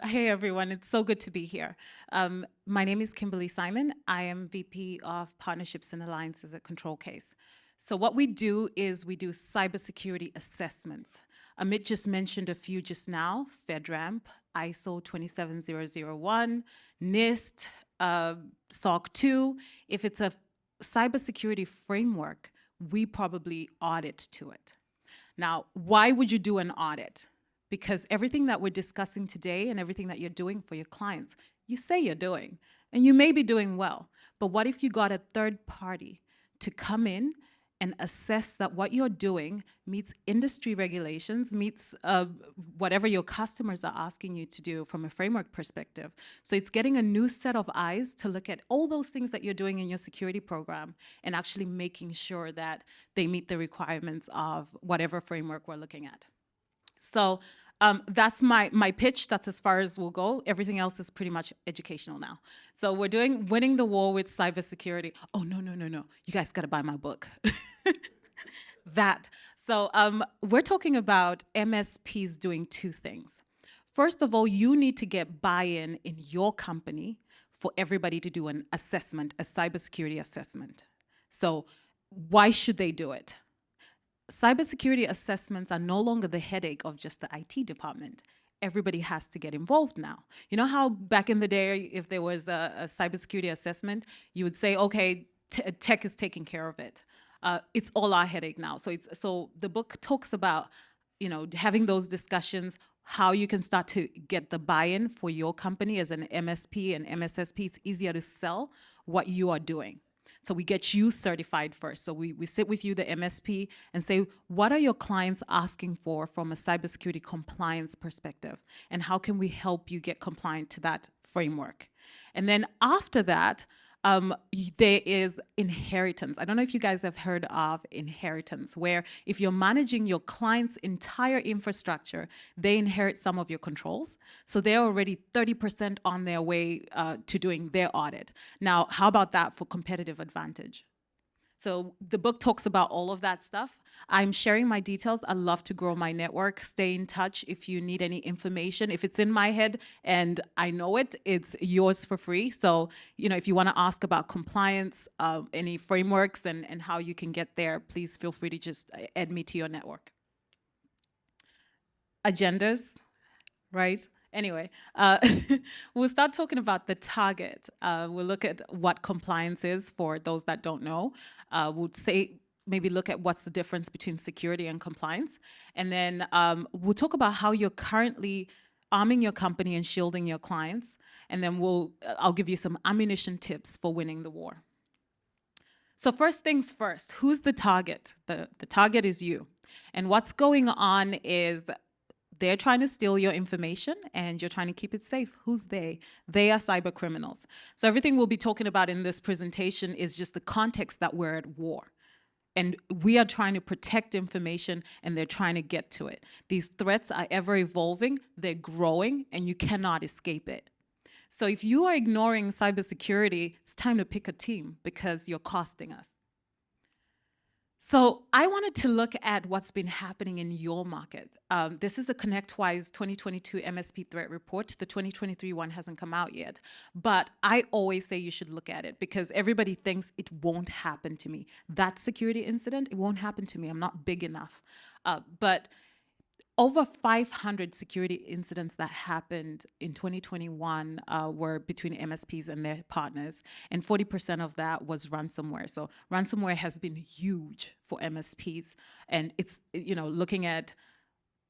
Hey everyone, it's so good to be here. My name is Kimberly Simon. I am VP of Partnerships and Alliances at Control Case. So what we do is we do cybersecurity assessments. Amit just mentioned a few just now: FedRAMP, ISO 27001, NIST, SOC 2. If it's a cybersecurity framework, we probably audit to it. Now, why would you do an audit? Because everything that we're discussing today and everything that you're doing for your clients, you say you're doing, and you may be doing well. But what if you got a third party to come in and assess that what you're doing meets industry regulations, meets whatever your customers are asking you to do from a framework perspective? So it's getting a new set of eyes to look at all those things that you're doing in your security program and actually making sure that they meet the requirements of whatever framework we're looking at. So that's my pitch. That's as far as we'll go. Everything else is pretty much educational now. So we're doing Winning the War with Cybersecurity. Oh, no. You guys got to buy my book. That. So we're talking about MSPs doing two things. First of all, you need to get buy-in in your company for everybody to do an assessment, a cybersecurity assessment. So why should they do it? Cybersecurity assessments are no longer the headache of just the IT department. Everybody has to get involved now. You know how back in the day, if there was a cybersecurity assessment, you would say, okay, tech is taking care of it. It's all our headache now. So the book talks about, having those discussions, how you can start to get the buy-in for your company as an MSP and MSSP. It's easier to sell what you are doing. So we get you certified first. So we sit with you, the MSP, and say, what are your clients asking for from a cybersecurity compliance perspective? And how can we help you get compliant to that framework? And then after that, there is inheritance. I don't know if you guys have heard of inheritance, where if you're managing your client's entire infrastructure, they inherit some of your controls. So they're already 30% on their way to doing their audit. Now, how about that for competitive advantage? So the book talks about all of that stuff. I'm sharing my details. I love to grow my network. Stay in touch if you need any information. If it's in my head and I know it, it's yours for free. So, if you want to ask about compliance, any frameworks and how you can get there, please feel free to just add me to your network. Agendas, right? Anyway, we'll start talking about the target. We'll look at what compliance is for those that don't know. We'll maybe look at what's the difference between security and compliance. And then we'll talk about how you're currently arming your company and shielding your clients. And then I'll give you some ammunition tips for winning the war. So first things first, who's the target? The target is you. And what's going on is they're trying to steal your information and you're trying to keep it safe. Who's they? They are cyber criminals. So everything we'll be talking about in this presentation is just the context that we're at war. And we are trying to protect information and they're trying to get to it. These threats are ever evolving, they're growing, and you cannot escape it. So if you are ignoring cybersecurity, it's time to pick a team because you're costing us. So I wanted to look at what's been happening in your market. This is a ConnectWise 2022 MSP Threat Report. The 2023 one hasn't come out yet, but I always say you should look at it because everybody thinks it won't happen to me. That security incident, it won't happen to me. I'm not big enough. But over 500 security incidents that happened in 2021 were between MSPs and their partners, and 40% of that was ransomware. So ransomware has been huge for MSPs, and it's, looking at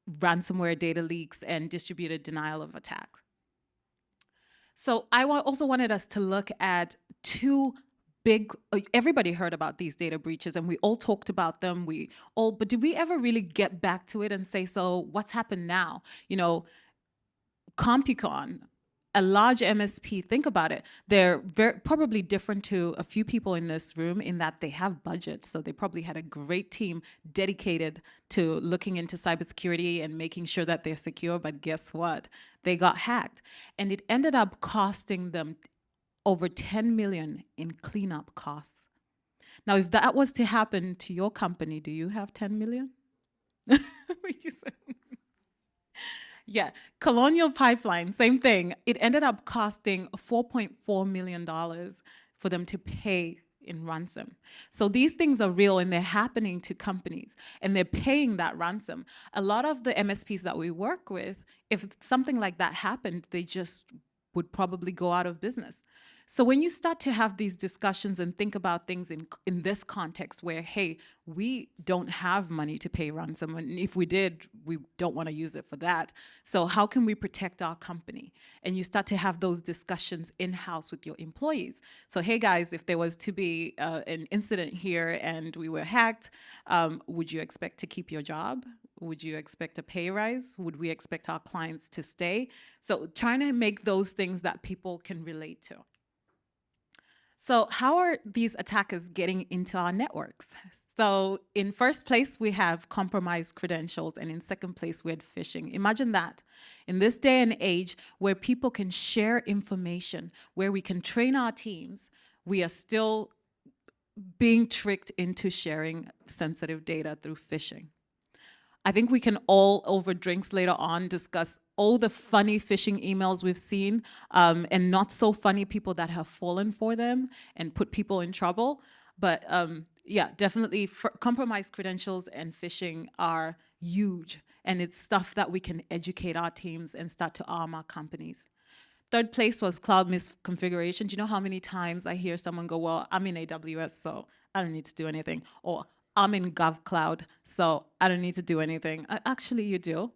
ransomware data leaks and distributed denial of attack. So I also wanted us to look at two everybody heard about these data breaches and we all talked about them, but did we ever really get back to it and say, so what's happened now? Compicon, a large MSP, think about it. They're probably different to a few people in this room in that they have budget. So they probably had a great team dedicated to looking into cybersecurity and making sure that they're secure. But guess what? They got hacked. And it ended up costing them over 10 million in cleanup costs. Now, if that was to happen to your company, do you have 10 million? Yeah, Colonial Pipeline, same thing. It ended up costing $4.4 million for them to pay in ransom. So these things are real and they're happening to companies and they're paying that ransom. A lot of the MSPs that we work with, if something like that happened, they just would probably go out of business. So when you start to have these discussions and think about things in this context where, hey, we don't have money to pay ransom, and if we did, we don't want to use it for that. So how can we protect our company? And you start to have those discussions in-house with your employees. So, hey guys, if there was to be an incident here and we were hacked, would you expect to keep your job? Would you expect a pay rise? Would we expect our clients to stay? So trying to make those things that people can relate to. So how are these attackers getting into our networks? So in first place, we have compromised credentials, and in second place, we had phishing. Imagine that. In this day and age where people can share information, where we can train our teams, we are still being tricked into sharing sensitive data through phishing. I think we can all, over drinks later on, discuss all the funny phishing emails we've seen and not so funny people that have fallen for them and put people in trouble. But yeah, definitely compromised credentials and phishing are huge. And it's stuff that we can educate our teams and start to arm our companies. Third place was cloud misconfiguration. Do you know how many times I hear someone go, well, I'm in AWS, so I don't need to do anything. Or I'm in GovCloud, so I don't need to do anything. Actually, you do.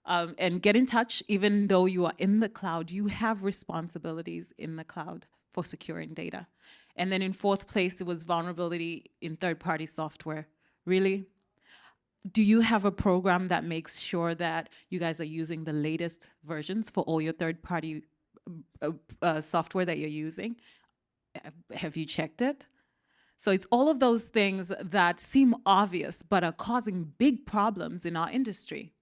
And get in touch, even though you are in the cloud, you have responsibilities in the cloud for securing data. And then in fourth place, it was vulnerability in third-party software. Really? Do you have a program that makes sure that you guys are using the latest versions for all your third-party software that you're using? Have you checked it? So it's all of those things that seem obvious but are causing big problems in our industry.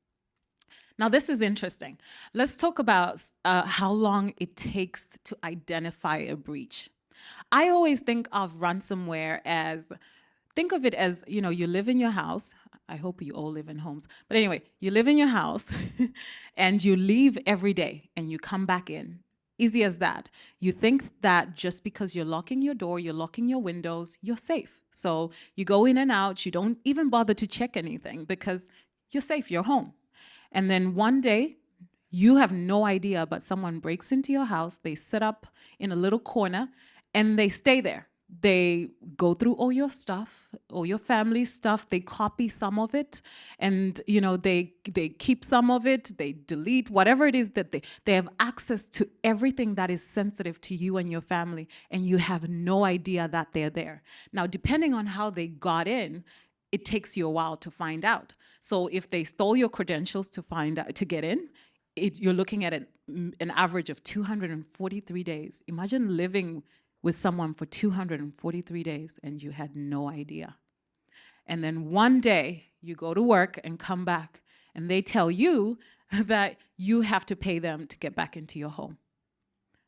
Now, this is interesting. Let's talk about how long it takes to identify a breach. I always think of ransomware as, think of it as, you know, you live in your house. I hope you all live in homes. But anyway, you live in your house and you leave every day and you come back in. Easy as that. You think that just because you're locking your door, you're locking your windows, you're safe. So you go in and out, you don't even bother to check anything because you're safe, you're home. And then one day, you have no idea, but someone breaks into your house, they sit up in a little corner, and they stay there. They go through all your stuff, all your family stuff, they copy some of it, and you know, they keep some of it, they delete whatever it is that they have access to everything that is sensitive to you and your family, and you have no idea that they're there. Now, depending on how they got in, it takes you a while to find out. So if they stole your credentials to get in, you're looking at an average of 243 days. Imagine living with someone for 243 days and you had no idea. And then one day you go to work and come back and they tell you that you have to pay them to get back into your home.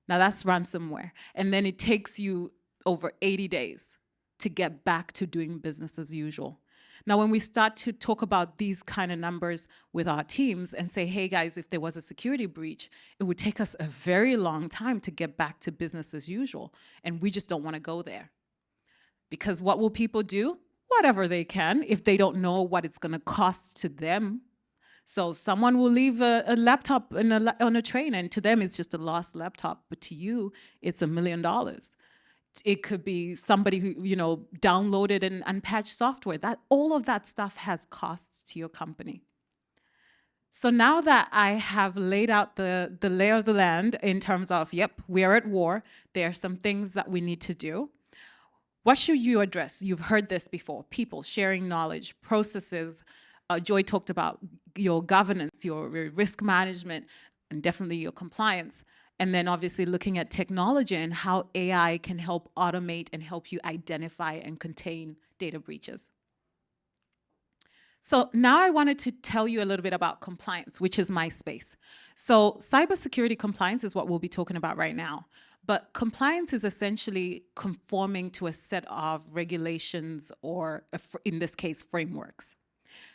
Now that's ransomware. And then it takes you over 80 days to get back to doing business as usual. Now, when we start to talk about these kind of numbers with our teams and say, hey guys, if there was a security breach, it would take us a very long time to get back to business as usual. And we just don't want to go there. Because what will people do? Whatever they can if they don't know what it's going to cost to them. So someone will leave a laptop on a train, and to them it's just a lost laptop, but to you, it's $1 million. It could be somebody who, you know, downloaded an unpatched software. That all of that stuff has costs to your company. So now that I have laid out the lay of the land in terms of, yep, we are at war, there are some things that we need to do. What should you address? You've heard this before. People, sharing knowledge, processes. Joy talked about your governance, your risk management, and definitely your compliance. And then obviously looking at technology and how AI can help automate and help you identify and contain data breaches. So now I wanted to tell you a little bit about compliance, which is my space. So cybersecurity compliance is what we'll be talking about right now. But compliance is essentially conforming to a set of regulations or, in this case, frameworks.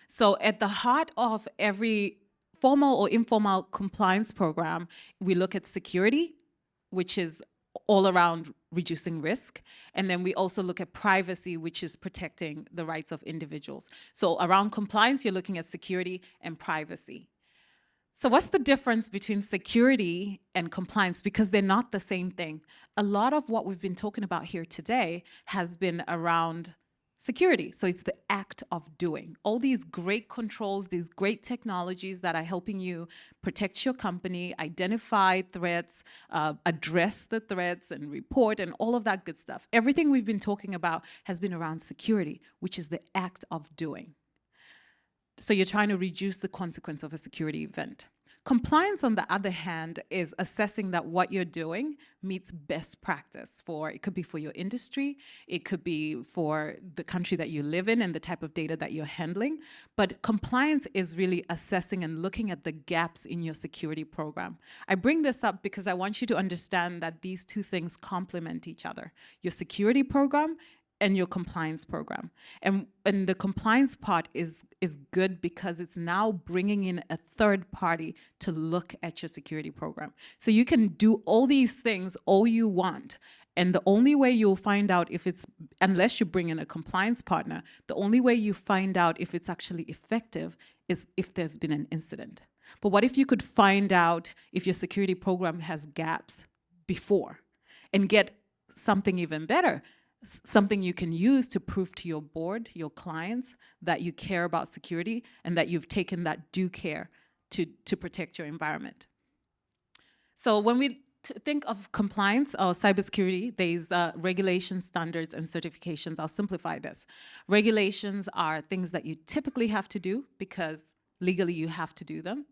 So at the heart of every formal or informal compliance program, we look at security, which is all around reducing risk. And then we also look at privacy, which is protecting the rights of individuals. So around compliance, you're looking at security and privacy. So what's the difference between security and compliance? Because they're not the same thing. A lot of what we've been talking about here today has been around security. So it's the act of doing. All these great controls, these great technologies that are helping you protect your company, identify threats, address the threats and report and all of that good stuff. Everything we've been talking about has been around security, which is the act of doing. So you're trying to reduce the consequence of a security event. Compliance, on the other hand, is assessing that what you're doing meets best practice for, it could be for your industry, it could be for the country that you live in and the type of data that you're handling. But compliance is really assessing and looking at the gaps in your security program. I bring this up because I want you to understand that these two things complement each other. Your security program and your compliance program. And the compliance part is good because it's now bringing in a third party to look at your security program. So you can do all these things all you want. And the only way you'll find out if it's, unless you bring in a compliance partner, the only way you find out if it's actually effective is if there's been an incident. But what if you could find out if your security program has gaps before and get something even better? Something you can use to prove to your board, your clients, that you care about security and that you've taken that due care to protect your environment. So when we think of compliance or cybersecurity, there's regulations, standards, and certifications. I'll simplify this. Regulations are things that you typically have to do because legally you have to do them.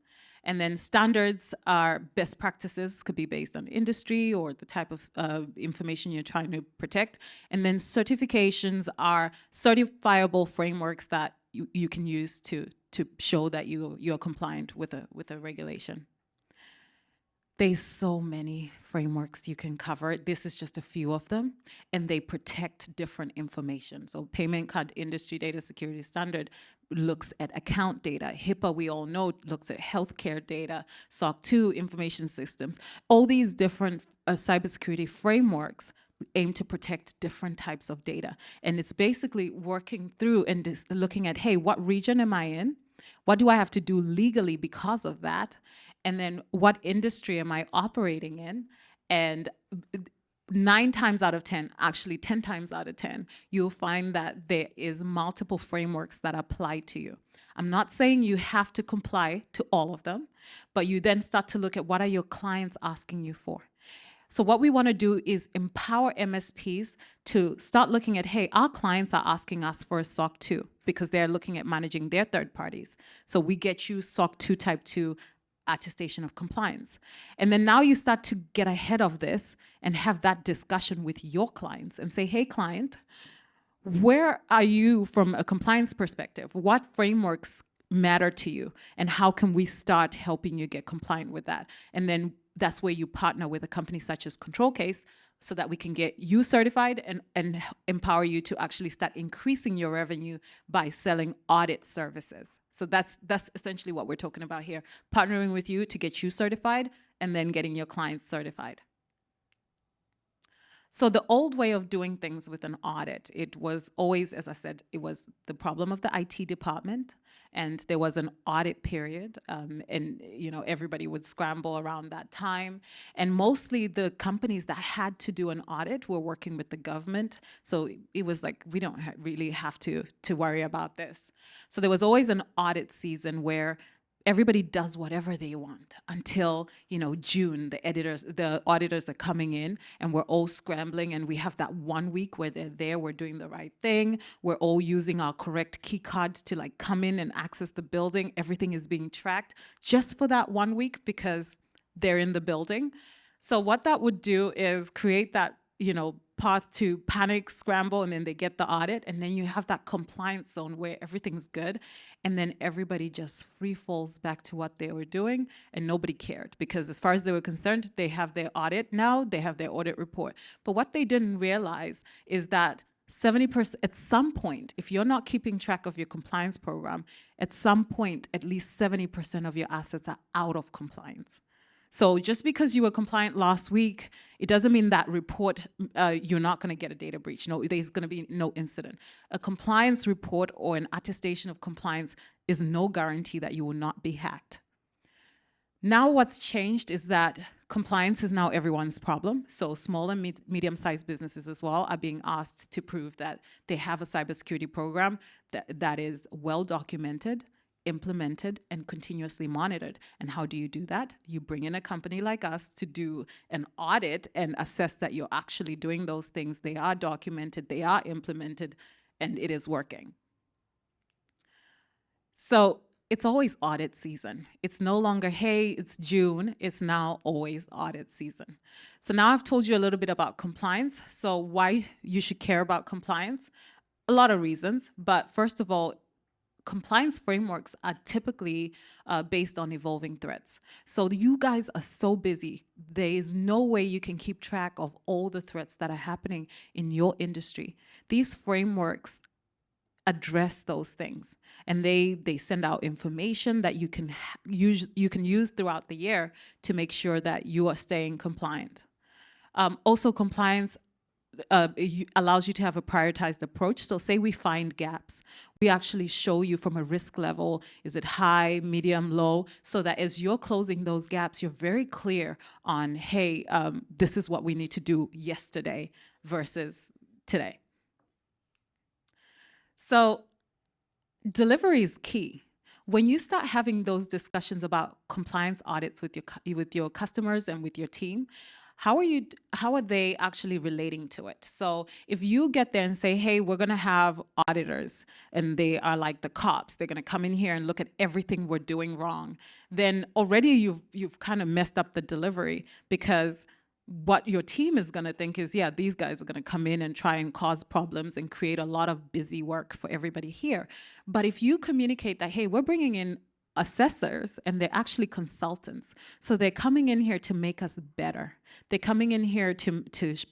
And then standards are best practices, could be based on industry or the type of information you're trying to protect. And then certifications are certifiable frameworks that you can use to show that you're compliant with a regulation. There's so many frameworks you can cover. This is just a few of them, and they protect different information. So Payment Card Industry Data Security Standard looks at account data. HIPAA, we all know, looks at healthcare data. SOC 2, information systems. All these different cybersecurity frameworks aim to protect different types of data. And it's basically working through and just looking at, hey, what region am I in? What do I have to do legally because of that? And then what industry am I operating in? And 9 times out of 10, actually 10 times out of 10, you'll find that there is multiple frameworks that apply to you. I'm not saying you have to comply to all of them, but you then start to look at what are your clients asking you for. So what we want to do is empower MSPs to start looking at, hey, our clients are asking us for a SOC 2 because they're looking at managing their third parties. So we get you SOC 2 Type 2 attestation of compliance. And then now you start to get ahead of this and have that discussion with your clients and say, hey, client, where are you from a compliance perspective? What frameworks matter to you? And how can we start helping you get compliant with that? And then that's where you partner with a company such as Control Case so that we can get you certified and empower you to actually start increasing your revenue by selling audit services. So that's essentially what we're talking about here, partnering with you to get you certified and then getting your clients certified. So the old way of doing things with an audit, it was always, as I said, it was the problem of the IT department, and there was an audit period, and everybody would scramble around that time. And mostly the companies that had to do an audit were working with the government, so it was like, we don't really have to worry about this. So there was always an audit season where everybody does whatever they want until, June, the auditors are coming in and we're all scrambling and we have that 1 week where they're there, we're doing the right thing, we're all using our correct key cards to come in and access the building, everything is being tracked just for that 1 week because they're in the building. So what that would do is create that, path to panic, scramble, and then they get the audit, and then you have that compliance zone where everything's good, and then everybody just free falls back to what they were doing, and nobody cared, because as far as they were concerned, they have their audit now, they have their audit report. But what they didn't realize is that 70%, at some point, if you're not keeping track of your compliance program, at some point, at least 70% of your assets are out of compliance. So just because you were compliant last week, it doesn't mean that report, you're not going to get a data breach. No, there's going to be no incident. A compliance report or an attestation of compliance is no guarantee that you will not be hacked. Now what's changed is that compliance is now everyone's problem. So small and medium-sized businesses as well are being asked to prove that they have a cybersecurity program that is well documented, implemented, and continuously monitored. And how do you do that? You bring in a company like us to do an audit and assess that you're actually doing those things. They are documented, they are implemented, and it is working. So it's always audit season. It's no longer, hey, it's June. It's now always audit season. So now I've told you a little bit about compliance. So why you should care about compliance? A lot of reasons. But first of all, compliance frameworks are typically based on evolving threats. So you guys are so busy. There is no way you can keep track of all the threats that are happening in your industry. These frameworks address those things, and they send out information that you can use throughout the year to make sure that you are staying compliant. Also, compliance allows you to have a prioritized approach. So say we find gaps, we actually show you from a risk level, is it high, medium, low, so that as you're closing those gaps, you're very clear on, hey, this is what we need to do yesterday versus today. So delivery is key. When you start having those discussions about compliance audits with your customers and with your team, how are they actually relating to it? So if you get there and say, hey, we're going to have auditors and they are like the cops, they're going to come in here and look at everything we're doing wrong, then already you've kind of messed up the delivery, because what your team is going to think is, yeah, these guys are going to come in and try and cause problems and create a lot of busy work for everybody here. But if you communicate that, hey, we're bringing in assessors and they're actually consultants. So they're coming in here to make us better. They're coming in here to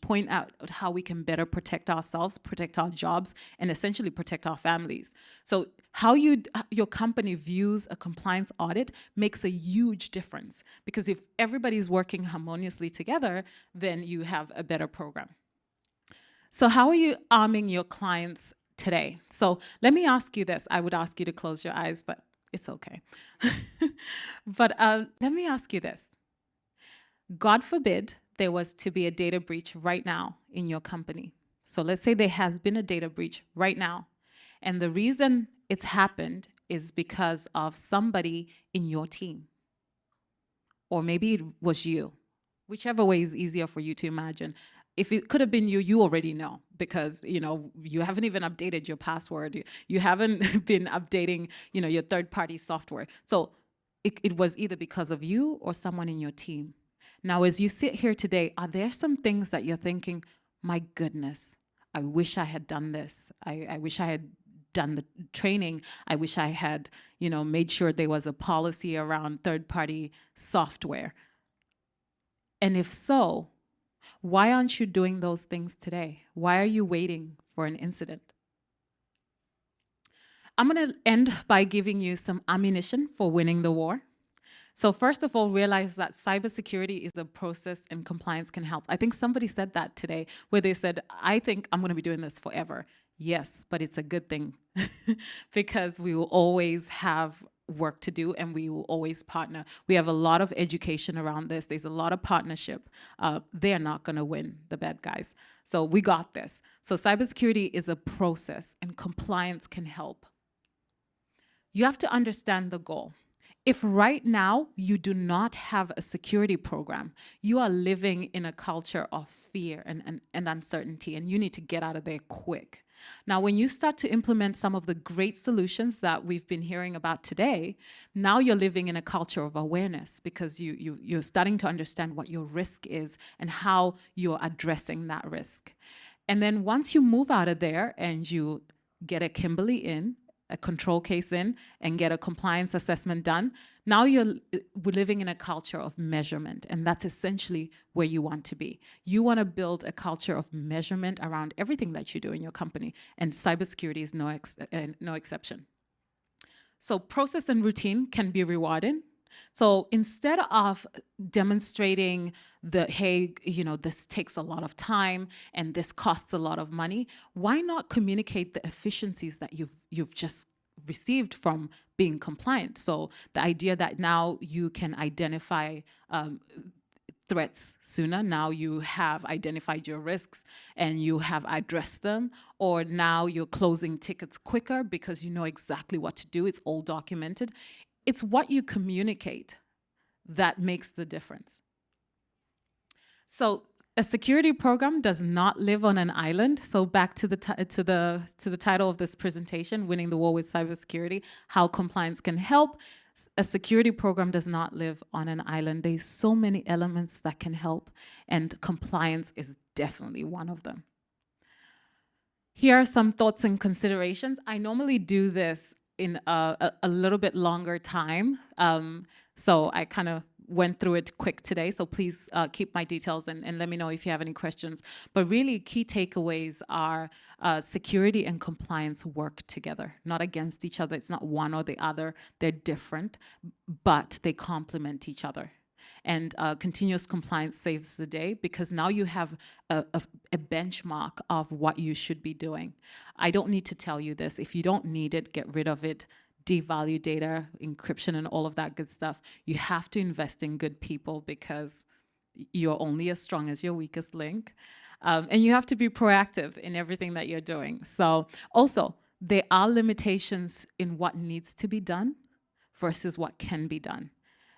point out how we can better protect ourselves, protect our jobs, and essentially protect our families. So how your company views a compliance audit makes a huge difference, because if everybody's working harmoniously together, then you have a better program. So how are you arming your clients today? So let me ask you this. I would ask you to close your eyes, but it's okay. But let me ask you this. God forbid there was to be a data breach right now in your company. So let's say there has been a data breach right now. And the reason it's happened is because of somebody in your team. Or maybe it was you. Whichever way is easier for you to imagine. If it could have been you, you already know, because you haven't even updated your password. You haven't been updating your third-party software. So it was either because of you or someone in your team. Now, as you sit here today, are there some things that you're thinking, my goodness, I wish I had done this. I wish I had done the training. I wish I had made sure there was a policy around third-party software. And if so, why aren't you doing those things today? Why are you waiting for an incident? I'm going to end by giving you some ammunition for winning the war. So first of all, realize that cybersecurity is a process and compliance can help. I think somebody said that today, where they said, I think I'm going to be doing this forever. Yes, but it's a good thing because we will always have work to do and we will always partner. We have a lot of education around this. There's a lot of partnership. They're not going to win, the bad guys. So we got this. So cybersecurity is a process and compliance can help. You have to understand the goal. If right now you do not have a security program, you are living in a culture of fear and uncertainty, and you need to get out of there quick. Now, when you start to implement some of the great solutions that we've been hearing about today, now you're living in a culture of awareness, because you're starting to understand what your risk is and how you're addressing that risk. And then once you move out of there and you get a Kimberly in, a control case in and get a compliance assessment done, now we're living in a culture of measurement, and that's essentially where you want to be. You want to build a culture of measurement around everything that you do in your company, and cybersecurity is no exception. So process and routine can be rewarding. So instead of demonstrating hey, this takes a lot of time and this costs a lot of money, why not communicate the efficiencies that you've just received from being compliant? So the idea that now you can identify threats sooner, now you have identified your risks and you have addressed them, or now you're closing tickets quicker because you know exactly what to do, it's all documented. It's what you communicate that makes the difference. So a security program does not live on an island. So back to the title of this presentation, Winning the War with Cybersecurity, how compliance can help. A security program does not live on an island. There's so many elements that can help, and compliance is definitely one of them. Here are some thoughts and considerations. I normally do this in a little bit longer time, so I kind of went through it quick today, so please keep my details and let me know if you have any questions. But really, key takeaways are security and compliance work together, not against each other. It's not one or the other. They're different, but they complement each other. And continuous compliance saves the day, because now you have a benchmark of what you should be doing. I don't need to tell you this. If you don't need it, get rid of it. Devalue data, encryption, and all of that good stuff. You have to invest in good people, because you're only as strong as your weakest link. And you have to be proactive in everything that you're doing. So also, there are limitations in what needs to be done versus what can be done.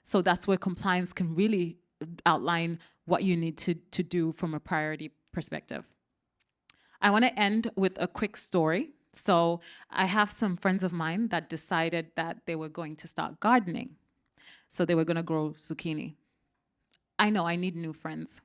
So that's where compliance can really outline what you need to do from a priority perspective. I want to end with a quick story. So I have some friends of mine that decided that they were going to start gardening. So they were going to grow zucchini. I know, I need new friends.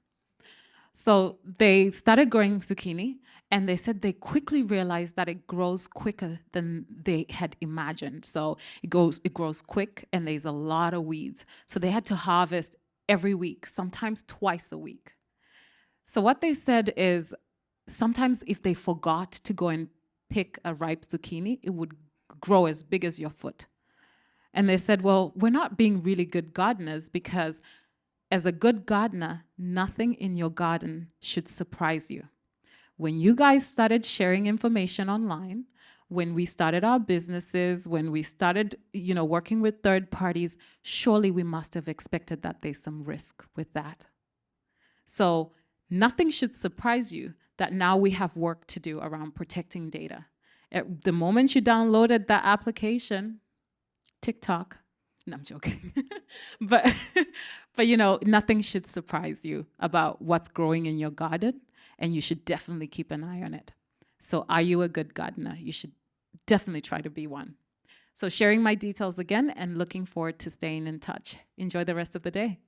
So they started growing zucchini, and they said they quickly realized that it grows quicker than they had imagined. So it grows quick, and there's a lot of weeds. So they had to harvest every week, sometimes twice a week. So what they said is, sometimes if they forgot to go and pick a ripe zucchini, it would grow as big as your foot. And they said, well, we're not being really good gardeners, because as a good gardener, nothing in your garden should surprise you. When you guys started sharing information online, when we started our businesses, when we started, working with third parties, surely we must have expected that there's some risk with that. So nothing should surprise you that now we have work to do around protecting data. At the moment you downloaded that application, TikTok, no, I'm joking. but nothing should surprise you about what's growing in your garden, and you should definitely keep an eye on it. So are you a good gardener? You should definitely try to be one. So sharing my details again, and looking forward to staying in touch. Enjoy the rest of the day.